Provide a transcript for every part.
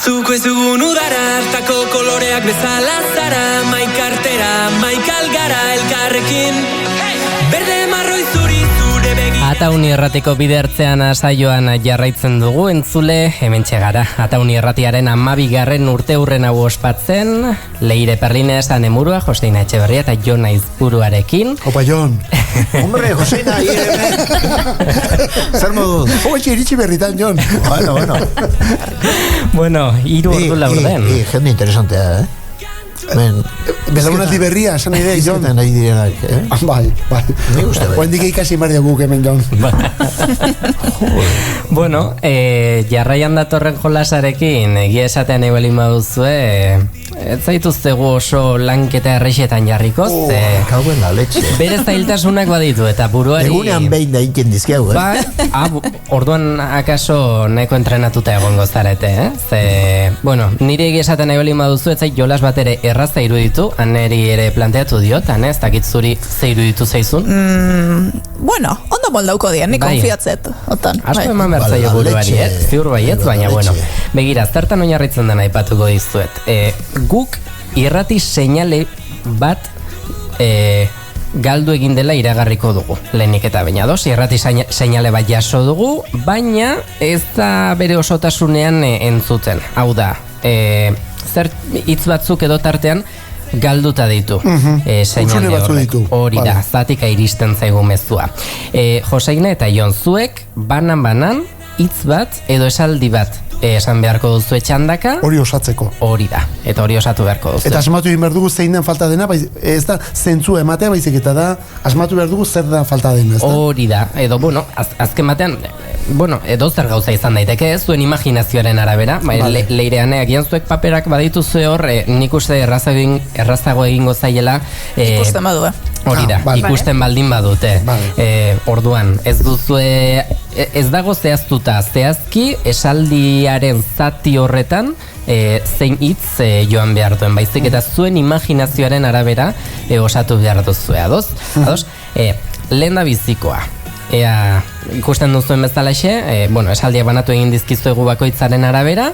Zuko ez dugun udara, hartako koloreak bezala zara, maikartera, maikalgara elkarrekin, berde marroi zuri zure begi. Atauni erratiko bide hartzean saioan jarraitzen dugu entzule, hementxe gara. Atauni erratiaren 12. urte hurren hau ospatzen, Leire Perlinez Anemurua, Joseina Etxeberria eta Jon Aizpuruarekin. Opa, Jon. Hombre, Joseina, zer modu? Oetxe iritsi berritan, Jon. Bueno, 3 ordu laurden. Jende interesantea, Belaunaldi berria, esan nahi Jon. Izketan nahi direnak, Bai. Ni uste bai. Oendik ikasi mardia guk hemen, Jon. Bueno, jarraian datorren jolasarekin, egia esatean ebelin baduzue, ez zaituztegu oso lanketa errexetan jarriko, Kauen la leche. bere zailtasunak baditu eta buruari... Egunean behin da iken dizkiau, orduan akaso nahiko entrenatuta egongo zarete, Ze, bueno, nire egia esaten ebelin baduzu, ez zait jolas bat ere erraza iruditu, aneri ere planteatu diot, ez dakit zuri ze iruditu zaizun? Bueno, ondo moldauko dien, ni konfiatzet. Asko eman bertzaio buruari, ziur baiet, baina bueno. Begira, zertan oinarritzen dena aipatuko dizuet. Guk irrati seinale bat galdu egin dela iragarriko dugu. Lehenik eta baina irrati seinale bat jaso dugu, baina ez da bere osotasunean entzuten. Hau da, zer hitz batzuk edo tartean galduta ditu. Seinale horrek. Hori da, zatika iristen zaigu mezua. Joseina eta Jon, zuek banan hitz bat edo esaldi bat esan beharko duzu etxandaka. Hori osatzeko. Hori da, eta hori osatu beharko duzu. Eta asmatu egin behar dugu zein den falta dena, ez da zentzu ematea baizik eta da asmatu behar dugu zer da falta dena, ez da? Hori da, edo, bueno, azken batean, edo zer gauza izan daiteke, zuen imaginazioaren arabera, Leirean agian zuek paperak badituzue hor, nik uste errazago egingo zaiela. Ikusten badu, Hori da, ikusten baldin badute. Orduan, ez duzue, ez dago zehaztuta, zehazki esaldiaren zati horretan zein hitz joan behar duen, baizik eta zuen imaginazioaren arabera osatu behar duzue, ados? Lehen da bizikoa. Ikusten duzuen bezalaxe, esaldiak banatu egin dizkizuegu bakoitzaren arabera,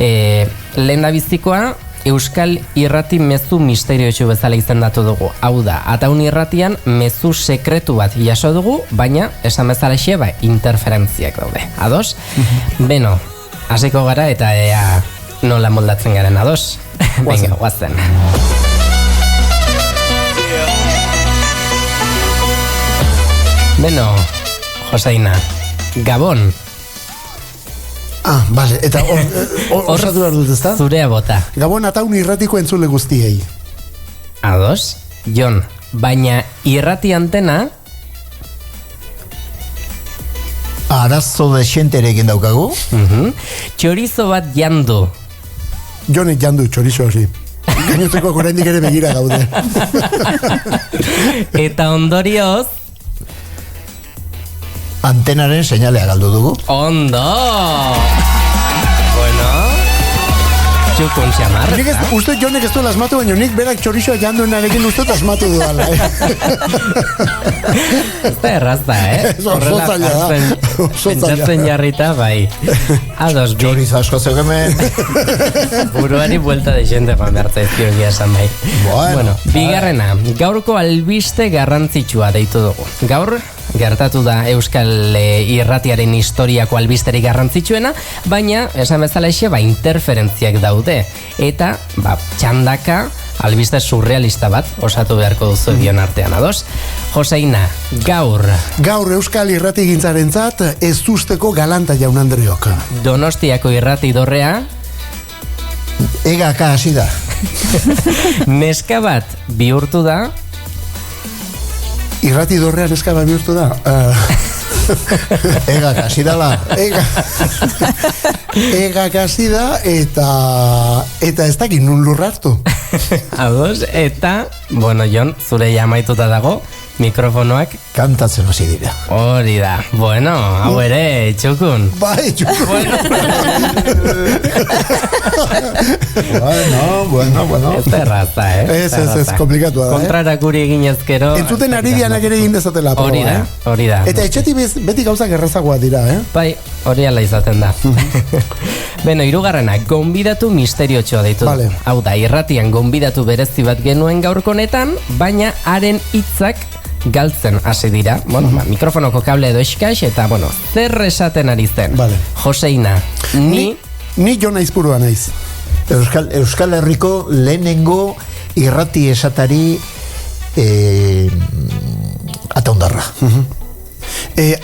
lehen da bizikoa, Euskal Irrati mezu misterioetxu bezala izendatu dugu. Hau da, Atauni irratian mezu sekretu bat jaso dugu, baina esan bezalaxe interferentziak daude. Ados? Beno, hasiko gara eta nola moldatzen garen, ados? Venga, guazen. Beno, Joseina, Gabon. Bale, eta osatu behar dut, ezta? Zurea bota. Gabon Atauni irratiko entzule guztiei. Ados, Jon, baina irrati antena... Arazo de xenterekin daukagu. Txorizo bat jandu. Jonek jandu txorizo hori. Gainoteko oraindik ere begira gaude. Eta ondorioz... Antenaren seinalea galdu dugu. Ondo! Bueno... Txukun xamarra. Nik uste Jonek ez duela asmatu, baina nik berak txorizoa janduenarekin uste asmatu duela. Ez da errazta, Oso zaila da. Pentsatzen jarrita, bai. Ados, bi. Txorizo asko zeugemen. Buruari buelta de xente joan behartza ezkiogia esan bai. Bueno, bigarrena, gaurko albiste garrantzitsua deitu dugu. Gaur, gertatu da Euskal Irratiaren historiako albisterik garrantzitsuena, baina, esan bezala interferentziak daude. Eta, txandaka, albiste surrealista bat osatu beharko duzu bion artean, ados? Joseina, gaur Euskal Irrati gintzarentzat ez usteko galanta jaun Andreok. Donostiako irrati dorrea Egaka hasi da. Neska bat bihurtu da. Irrati dorrean neska bat bihurtu da. Egak hasi dala. Egak hasi da eta ez dakit nun lurrartu. Ados, eta, bueno, Jon, zure jamaituta dago, mikrofonoak kantatzen hasi dira. Hori da, bueno, hau ere, txukun. Bai, txukun. Bueno. Ez da erraza, Ez, komplikatua da. Kontrara guri egin ezkero. Entzuten ari dianak ere egin dezatela. Hori da. Eta etxetik beti gauzak errazagoa dira, Bai, hori ala izaten da. Beno, hirugarrena, gonbidatu misteriotxoa deitu. Vale. Hau da, irratian gonbidatu berezi bat genuen gaurko honetan, baina haren hitzak galtzen hasi dira. Bueno, mikrofonoko kable edo eskaix, eta, bueno, zer esaten ari zen? Vale. Joseina, Ni jo naiz burua naiz. Euskal Herriko lehenengo irrati esatari ataundarra.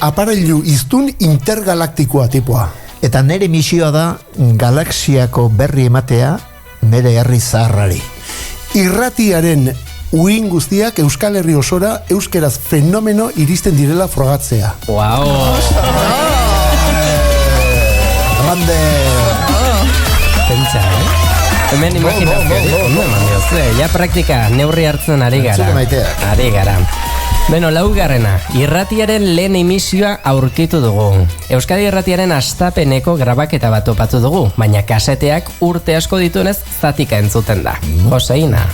Aparailu iztun intergalaktikoa tipua. Eta nere misioa da galaxiako berri ematea nere herri zaharrari. Irratiaren uin guztiak Euskal Herri osora euskeraz fenomeno iristen direla frogatzea. Wow. Grande. Pentsa, Hemen imaginazio, ondo eman diozue, ja praktika neurri hartzen ari gara. Entzule maiteak. Ari gara. Beno, laugarrena, irratiaren lehen emisioa aurkitu dugu. Euskadi irratiaren astapeneko grabaketa bat topatu dugu, baina kaseteak urte asko dituenez zatika entzuten da. Joseina.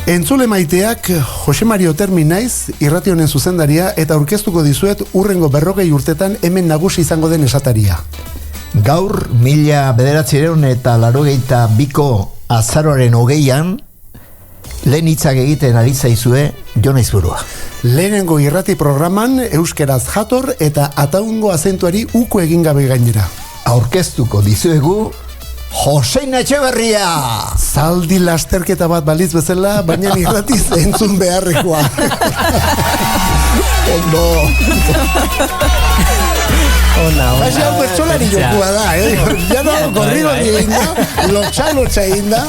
Entzule maiteak, Jose Mario Termi naiz, irrati honen zuzendaria, eta aurkeztuko dizuet urrengo 40 urtetan hemen nagusi izango den esataria. Gaur 1982ko azaroaren 20an lehen hitzak egiten ari zaizue Jon Aizburua. Lehenengo irrati programan euskeraz jator eta ataungo azentuari uko egin gabe gainera. Aurkeztuko dizuegu Joseina Etxeberria! Zaldi lasterketa bat baliz bezala, baina irratiz entzun beharrekoa. Ondo! Ona. Hasi hau pertsolari jokua da, Ya no, corrido egin da, lotxa egin da.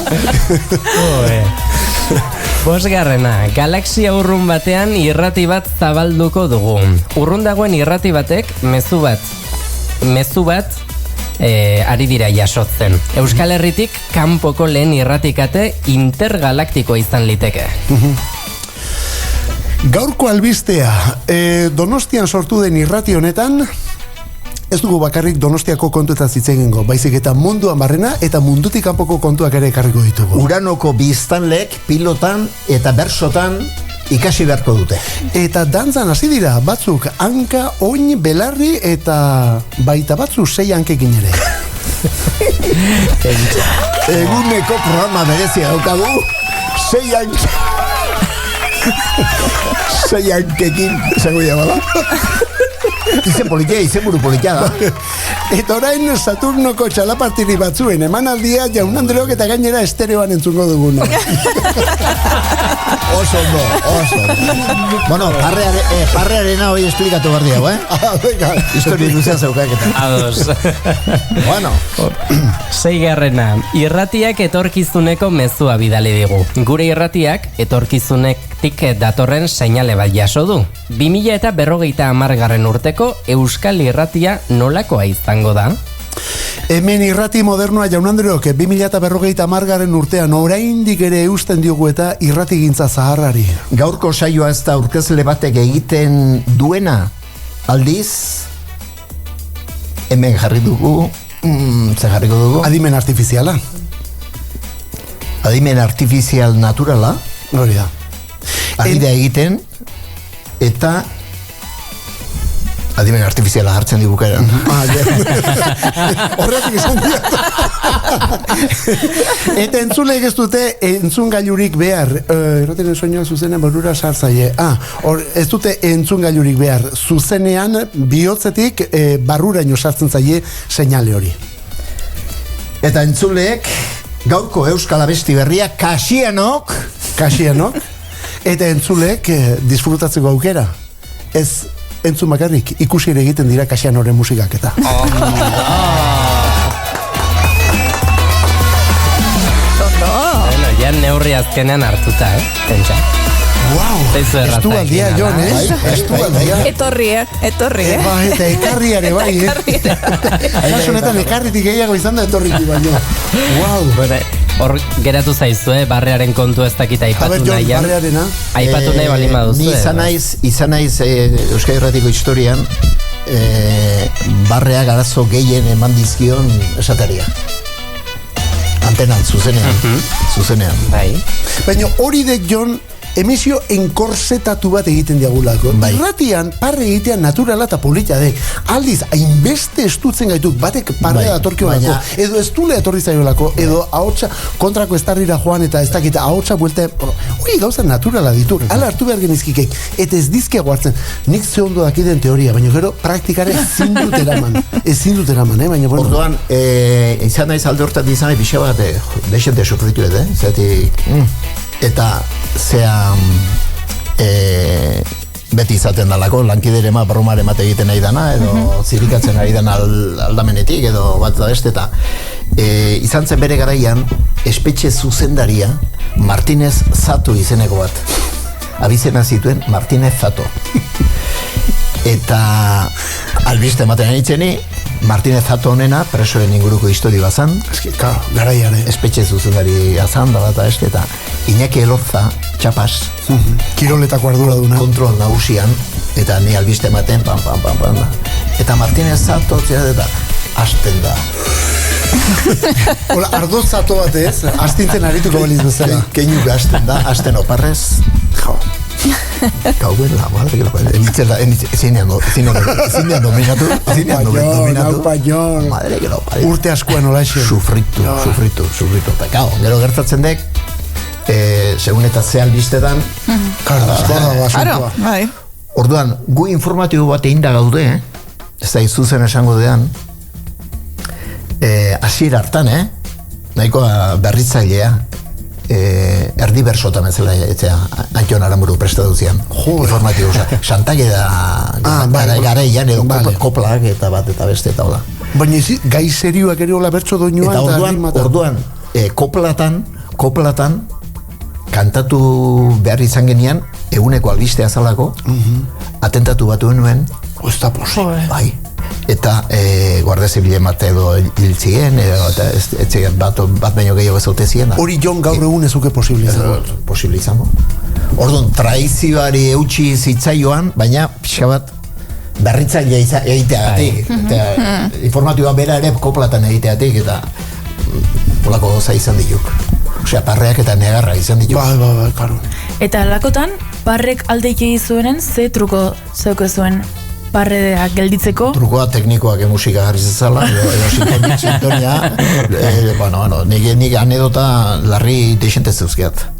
Bosgarrena, galaxia urrun batean irrati bat zabalduko dugu. Urrun dagoen irrati batek mezu bat ari dira jasotzen. Euskal Herritik kanpoko lehen irratikate intergalaktikoa izan liteke. Gaurko albistea, Donostian sortu den irrati honetan, ez dugu bakarrik Donostiako kontuetaz hitz egingo, baizik eta munduan barrena eta mundutik kanpoko kontuak ere ekarriko ditugu. Uranoko biztanlek pilotan eta bersotan ikasi beharko dute. Eta dantzan hasi dira, batzuk hanka, oin, belarri eta baita batzu 6 hankekin ere. Eguneko programa berezia daukagu 6 hankekin esango bada. Izen buru politia da. Eta orain Saturnoko txalapartiri batzuen emanaldia Jaun Andreok eta gainera estereoan entzungo duguna. Oso ondo. Bueno, parrearena hoi esplikatu behar diago, Histori luzea zeukaketa. Ados. Bueno. 6. Irratiak etorkizuneko mezua bidali digu. Gure irratiak etorkizunetik datorren seinale bat jaso du. 2050 urteko Euskal Irratia nolakoa izango da? Hemen irrati modernoa Jaun Andreok 2050 urtean oraindik ere eusten diogu eta irratigintza zaharrari. Gaurko saioa ez da aurkezle batek egiten duena, aldiz hemen jarri dugu, zer jarriko dugu? Adimen artifiziala. Adimen artifizial naturala. Hori da. Adida egiten eta adimen artifiziala hartzen dibukeran. Horretik esan diat. Eta entzulek ez dute entzungailurik behar. Erraten soinua zuzenean barrura sartzaile. Ez dute entzungailurik behar. Zuzenean bihotzetik barruraino sartzen zaie seinale hori. Eta entzulek gaurko Euskal Abesti berria Kasianok, eta entzulek disfrutatzeko aukera. Ez entzun bakarrik, ikusi ere egiten dira Kasianoren musikak eta. Bueno, ja neurri azkenean hartuta, pentsa. Wow, estu aldia, Jon, estu aldia. Etorri. Eta ekarriare bai, Kasunetan ekarritik gehiago izan da etorritik baino. Wow. Hor geratu zaizue, barrearen kontu ez dakit aipatu nahi. Barrearena. Aipatu nahi balin baduzu. Ni izan naiz Euskal Irratiko historian barreak arazo gehien eman dizkion esateria. Antenan, zuzenean. Bai. Baina hori dek, Jon, emisio enkorsetatu bat egiten diagulako. Irratian, parre egitea naturala eta polita de. Aldiz, hainbeste estutzen gaituk, batek parre datorkio lako, edo ez dule atorri zaiolako, edo ahotsa kontrako estarrira joan eta ez dakita ahotsa buelte, hori gauza naturala ditu. Hala hartu behar genizkikek, eta ez dizke guartzen. Nik ze ondo dakiten teoria, baina gero praktikare ezin dut eraman, baina bueno. Orduan, izan naiz alde hortat izan nahi pixa bat, deixente sufritu edo, zatik, eta zean beti izaten dalako, lankidere bromare mate egiten nahi dana, edo zirikatzen ari dana aldamenetik, edo bat da beste, eta izan zen bere garaian, espetxe zuzendaria Martínez Zato izeneko bat. Abizena zituen Martínez Zato. Eta albiste ematen anitzeni, Martínez Zato honena, presoen inguruko histori bazan. Garaiare. Espetxe zuzendari azan, da bat este, eta Iñaki Elorza, txapas. Kiroletako ardura duna. Kontrol nagusian, eta ni albiste ematen, pam. Eta Martínez Zato, eta hasten da. Hola, ardo zato bat ez, astintzen arituko baliz bezala. Keinu hasten da, hasten oparrez. Gauden la madre que lo puede. Zinean dominatu. Madre que lo pare. Urte askoan olaxe. Sufritu. Eta kao, gero gertatzen dek, segun eta ze albistetan. Claro, bai. Orduan, gu informatibo bat egin da gaude, ez da izuzen esango dean, hasiera hartan, nahikoa berritzailea, erdi bersotan ezela etzea Antion Aramburu prestaduzian informatibo, xantage da garaian edo koplak eta bat eta beste eta hola. Baina gai serioak ere hola bertso doinoan eta orduan koplatan kantatu behar izan genian eguneko albistea zalako atentatu batu nuen bai. Eta guardia zibile mate edo hiltzien, eta bat baino gehiago ezaute zien. Hori Jon gaur egun ezuke posible izango. Posible izango. Orduan, traizioari eutxi zitzaioan, baina pixka bat berritzailea egiteagatik. Informatiboa bera ere koplatan egiteagatik, eta polako goza izan dituk. Osea, parreak eta negarra izan dituk. Bai, karo. Eta lakotan, parrek aldeik egizuenen, ze truko zeuko zuen? Parredea gelditzeko. Trukoa teknikoak musika jarri zezala, edo sintonia, nik anedota larri deixente zeuzkeat.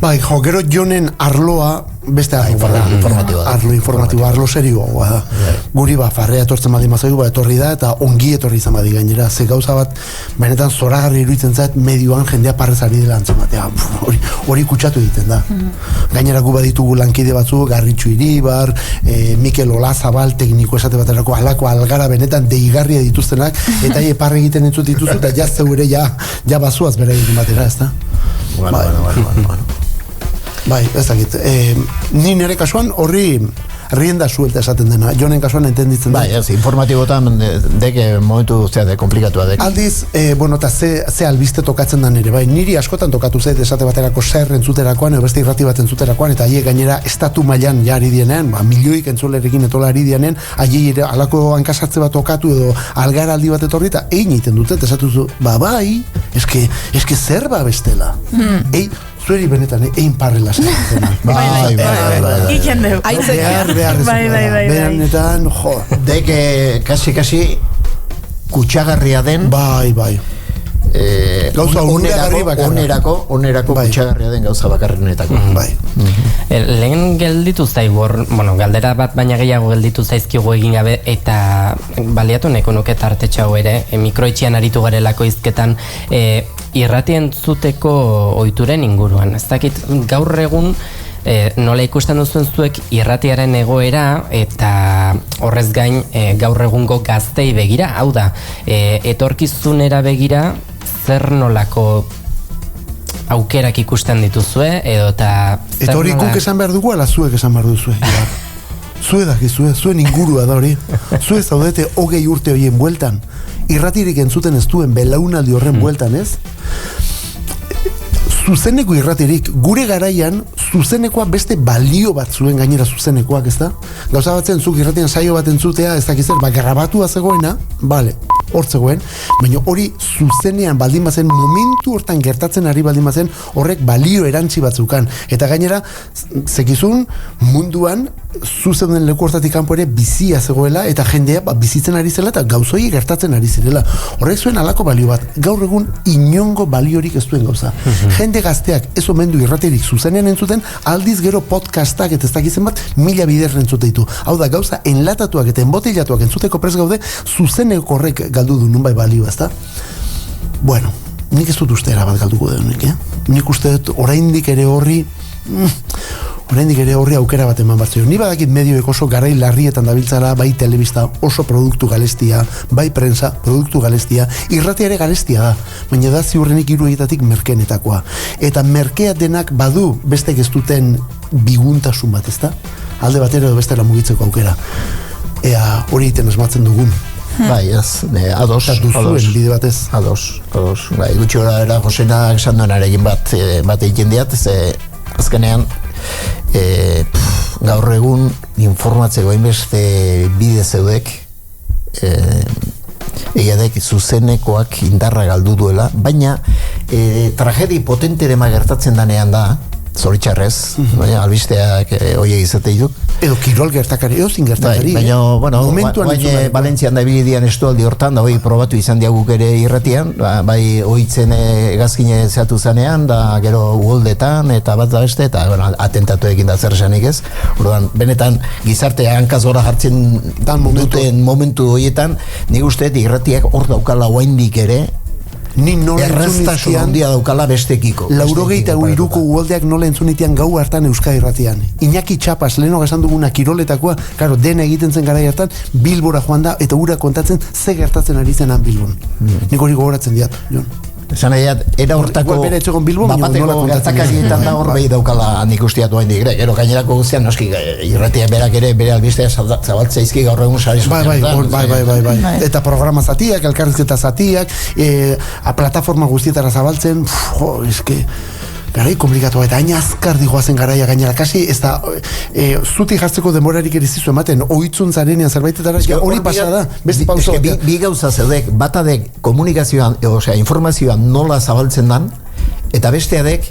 Bai, gero Jonen arloa beste informatiboa, arlo serioa da. Guri farrea etortzen badi mazaigu, etorri da, eta ongi etorri izan badi gainera. Ze gauza bat, benetan zoragarri iruditzen zait, medioan jendea parrezari dela antzematea. Hori kutsatu egiten da. Gainera gu baditugu lankide batzu, Garritxu Iribar, Mikel Olazabal, tekniko esate baterako, halako algara benetan deigarria dituztenak, eta parre egiten entzut dituzu, eta jazteu ere ja bazuaz bere egiten batera, ez da? Bueno. Bai, ez dakit. Ni nire kasuan horri rienda suelta esaten dena. Jonen kasuan entenditzen da. Bai, ez, informatibotan deke momentu zeate, komplikatua dek. Aldiz, eta ze albiste tokatzen da nire, bai, niri askotan tokatu zait esate baterako zer entzuterakoan, edo beste irrati bat entzuterakoan, eta haiek gainera estatu mailan ja ari dienean, milioik entzulerekin etola ari dienean, haiek alako hankasartze bat tokatu edo algaraldi bat etorri, eta egin egiten dute, esatuzu, bai, eske zer ba bestela. Zueri benetan, egin parrela zaten. Bai. Iken deu. Behar. Benetan, jo. Deke, kasi, kutsagarria den. Bai. Gauza onerako kutsagarria den gauza bakarrenetako. Bai. Lehen gelditu zaigu, galdera bat baina gehiago gelditu zaizkigu egin gabe, eta baliatu neko nuke tartetxau ere, mikroetxean aritu garelako izketan, irrati entzuteko ohituren inguruan. Ez dakit, gaur egun nola ikusten duzuen zuek irratiaren egoera eta horrez gain gaur egungo gaztei begira, hau da, etorkizunera begira zer nolako aukerak ikusten dituzue edo eta hori guk esan behar dugu ala zuek esan behar duzue. Zue dakizue, zuen ingurua da hori. Zue zaudete 20 urte horien bueltan. Irratirik entzuten ez duen belaunaldi horren bueltan, ez? Zuzeneko irratirik, gure garaian zuzenekoa beste balio bat zuen gainera zuzenekoak, ez da? Gauza batzen zuk irratian saio bat entzutea, ez dakizer, grabatua zegoena, bale, hortzegoen, baina hori zuzenean baldin bazen, momentu hortan gertatzen ari baldin bazen, horrek balio erantzi batzukan. Eta gainera, zekizun munduan zuzeuden leku hortatik kanpo ere bizia zegoela, eta jendea bizitzen ari zela, eta gauzoi gertatzen ari zirela. Horrek zuen halako balio bat. Gaur egun inongo baliorik ez duen gauza. Jende gazteak ez omendu irratirik zuzenean entzuten, aldiz gero podcastak eta ez dakizen bat mila bider entzute ditu. Hau da, gauza enlatatuak eta enbotilatuak entzuteko prest gaude, zuzeneko horrek galdu du nunbai balio, ezta? Bueno, nik ez dut uste erabat galduko denik, Nik uste dut oraindik ere horri aukera bat eman batzio. Ni badakit medioek oso garai larrietan dabiltzara, bai telebista oso produktu galestia, bai prensa produktu galestia, irratia ere galestia da, baina da ziurrenik hiruetatik merkenetakoa. Eta merkea denak badu bestek ez duten biguntasun bat, ezta? Alde batera edo bestera mugitzeko aukera. Ea hori egiten asmatzen dugun. Bai, ez, ados. Eta duzuen bide batez. Ados. Bai, gutxi era Josena esan duenarekin bat egiten diat, ze azkenean gaur egun informatzeko hainbeste bide zeudek egiadek zuzenekoak indarra galdu duela, baina tragedi potenterema gertatzen danean da, zoritxarrez, albisteak oie izate ditu. Edo kirol gertakari, edo zin gertakari. Baina, Valentzian da bilidian estualdi hortan, da hoi probatu izan diaguk ere irratian, bai oitzen egazkine zehatu zanean, da gero uholdetan, eta bat da beste, eta atentatu egin da zer esanik ez. Orduan, benetan, gizartea hankaz gora jartzen duten momentu horietan, nik usteet irratiak hor daukala oaindik ere, ni nola erreztasun handia daukala bestekiko. 83ko uholdeak nola entzunitian gau hartan Euskadi Irratian. Iñaki Txapas, leheno esan duguna kiroletakoa, karo, dena egiten zen garai hartan, Bilbora joan da, eta ura kontatzen ze gertatzen ari zenan Bilbon. Nik hori gogoratzen diat, Jon. Esan egiat, era hortako bapateko gertakarietan da hor behi daukala nik usteatu hain digre. Gero gainerako guztian, noski, irratia berak ere bere albistea zabaltzea izki gaur egun sari sozialetan. Bai. Eta programa zatiak, elkarrizketa zatiak, plataforma guztietara zabaltzen, eske... Garai komplikatu eta hain azkar digoazen garaia gainera, kasi ez da zuti jartzeko demorarik erizizu ematen, oitzun zarenean zerbaitetara, hori pasa da, beste pauso. Bi gauza zeudek, batadek komunikazioan, osea, informazioan nola zabaltzen dan, eta besteadek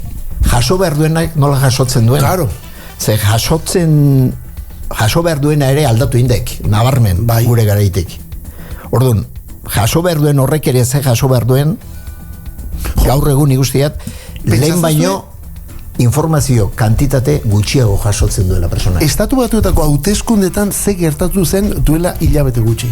jaso behar duenak nola jasotzen duen. Claro. Ze jaso behar duena ere aldatu indek, nabarmen, gure garaitik. Orduan, jaso behar duen horrek ere ze jaso behar duen, gaur egun ikustiat, lehen baino informazio kantitate gutxiago jasotzen duela persona. Estatu Batuetako hauteskundetan ze gertatu zen duela hilabete gutxi.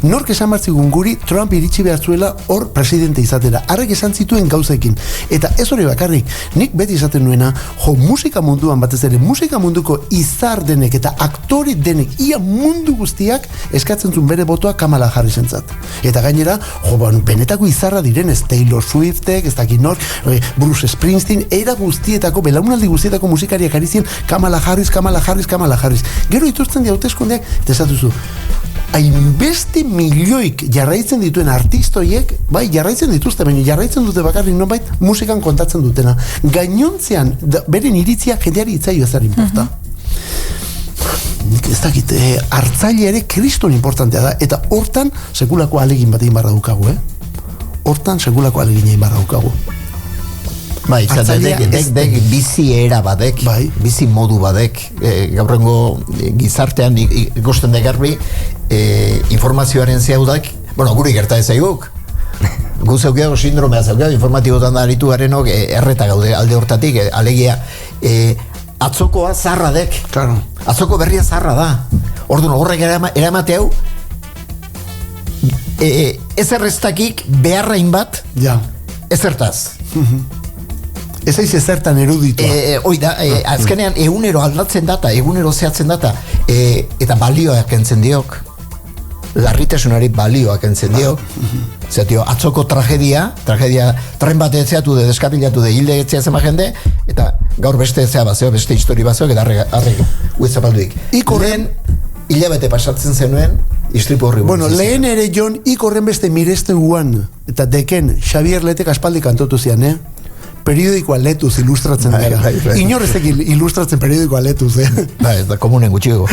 Nork esan martzigun guri Trump iritsi behar zuela hor presidente izatera. Arrek esan zituen gauzekin. Eta ez hori bakarrik, nik beti izaten nuena, musika munduan batez ere, musika munduko izar denek eta aktori denek, ia mundu guztiak eskatzen zuen bere botoa Kamala Harrisentzat. Eta gainera, benetako izarra direnez, Taylor Swiftek, ez dakit nork, Bruce Springsteen, era guztietako, belaunaldi guztietako musikariak ari ziren Kamala Harris. Gero ituzten hauteskundeak, eta esatuzu, hainbeste milioik jarraitzen dituen artistoiek, bai, jarraitzen dituzte, baina jarraitzen dute bakarrik nonbait musikan kontatzen dutena. Gainontzean, beren iritzia jendeari itzaio ezar importa. Ez dakit, hartzaile ere kriston importantea da, eta hortan sekulako alegin bat egin barra dukagu, Hortan sekulako alegin egin barra dukagu. Bai, dek bizi era badek, bizi modu badek, gaurrengo gizartean ikusten da garbi, informazioaren zehaudak, guri gerta ez zaiguk. Gu zeukiago sindromea zeukiago, informatibotan da aritu garenok, erreta gaude alde hortatik, alegia, atzokoa zarra dek, atzoko berria zarra da. Orduan, horrek eramate hau, ez erreztakik beharrain bat, ezertaz. Ez aiz ezertan eruditua. Oida, azkenean egunero aldatzen data, egunero zehatzen data, eta balioak entzen diok, larritasunari balioak entzen diok, zetio, atzoko tragedia, tren bat etzeatu de, deskapilatu de, hilde etzea zema jende, eta gaur beste etzea bazeo, beste histori bazeo, eta arrek huizapalduik. Lehen, hilabete pasatzen zenuen, istripu horri. Lehen ere, Jon, ikorren beste mireste guan, eta deken, Xavier Letek aspaldi kantotu zian, periodikoa letuz ilustratzen dira. Inorrezek ilustratzen periodikoa letuz, Eta komunen gutxigo.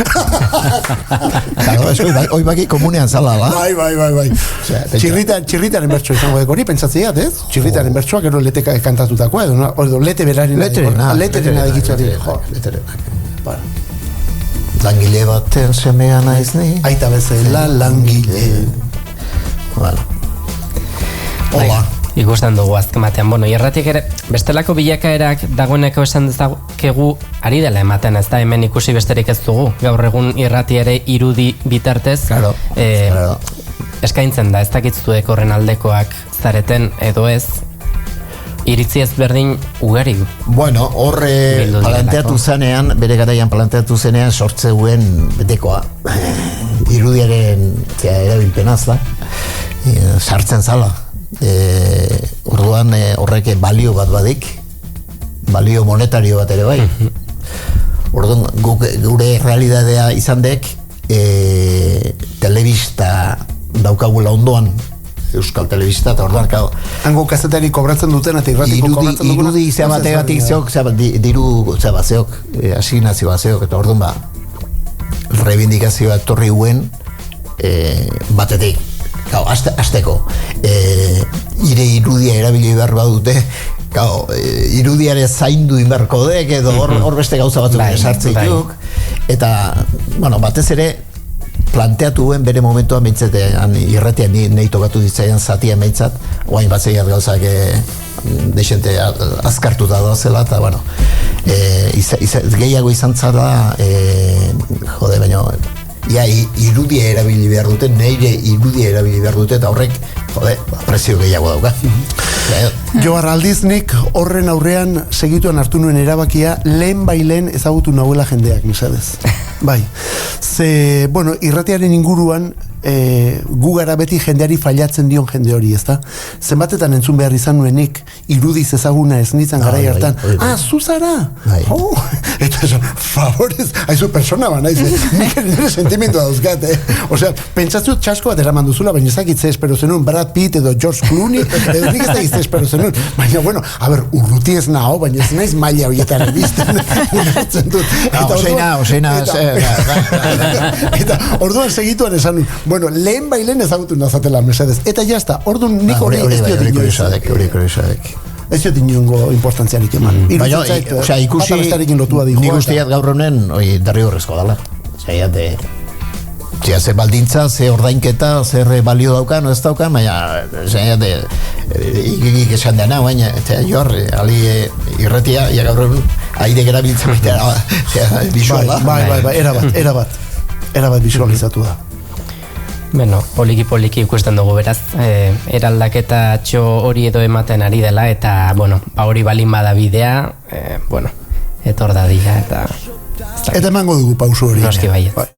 Hoi baki komunean zala, la? Bai. Txirritaren bertsoa izango deko hori, pentsatzeat, ez? Txirritaren bertsoa, gero leteka kantatutakoa, edo lete berarina. Leterena dikitzari. Leterena. Langile baten semea naiz ni. Aita bezala langile. Bueno. Hola. Ikusten dugu azken batean. Bueno, irratik ere, bestelako bilakaerak dagoeneko esan dezakegu ari dela ematen, ez da hemen ikusi besterik ez dugu. Gaur egun irrati ere irudi bitartez. Claro. Eskaintzen da, ez dakitzuek horren aldekoak zareten edo ez. Iritzi ez berdin ugari. Bueno, horre planteatu zenean, bere garaian planteatu zenean sortzeuen betekoa. Irudiaren erabilpenaz da. Sartzen zala. Orduan horrek balio bat badik, balio monetario bat ere bai. Orduan gure realidadea izan dek telebista daukagula ondoan, Euskal Telebista, eta orduan hango kazetari kobratzen duten eta irratiko kobratzen duguna irudi zebategatik zeok, diru zeok, asignazioa zeok, eta orduan reivindikazioa torri huen batetik. Azteko, ire irudia erabili behar badute, irudiare zaindu inberko dek, edo hor beste gauza batzuk esartze dituk, eta, bueno, batez ere, planteatu duen bere momentuan beintzatean, irratian nahi tokatu ditzaian zatian beintzat, oain batzeiat gauzak deixente azkartuta doazela, eta, bueno, gehiago izan zara, baina, irudia erabili behar dute, neire irudia erabili behar dute, eta horrek, presio gehiago dauka. Joar aldiznik horren aurrean segituan hartu nuen erabakia lehen ezagutu nahuela jendeak, mesadez. Bai. Ze, bueno, irratiaren inguruan gu gara beti jendeari failatzen dion jende hori, ezta? Zenbatetan entzun behar izan nuenik irudiz ezaguna ez nintzen garai hartan. Zuzara! Eta esan, favorez, haizu persona ba naiz, nik nire sentimendua dauzkat, Osea, pentsatzu txasko bat eraman duzula, baina ezakitze espero zenun Brad Pitt edo George Clooney, edo nik ezakitze espero zenun. Baina, bueno, a ber, urruti ez nao, baina ez naiz maila horietan erbizten. Oseina, eta orduan segituan esan nun, bueno, lehen ezagutu nazatela mesedez. Eta jazta, orduan nik hori ez diot inoizadek. Ez diot inongo importantziarik eman. Osea, ikusi, nik usteat gaur honen, darri horrezko dala. Ze baldintza, ze ordainketa, zer balio daukan, ez daukan, baina ikik esan dena, baina joar, ali irretia, gaur honen, aire gerabiltzen baita visuala. Bai, erabat visualizatu da. Bueno, poliki ikusten dugu beraz, eraldaketa txo hori edo ematen ari dela, eta, bueno, hori balin bada bidea, bueno, etor dadila, eta... Eta emango dugu pausu hori. Noski baiet.